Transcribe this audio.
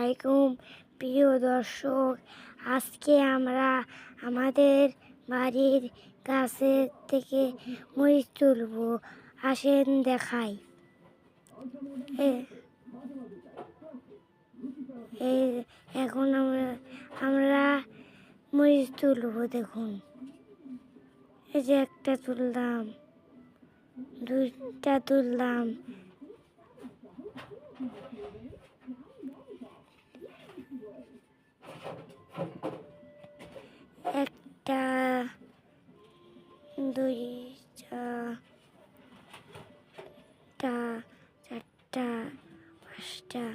আলাইকুম প্রিয় দর্শক। আজকে আমরা আমাদের বাড়ির গাছের থেকে মরিচ তুলব। আসেন দেখাই। এখন আমরা মরিচ তুলব। দেখুন, এই যে একটা তুললাম, দুইটা তুললাম, একটা, দুইটা, চারটা, পাঁচটা।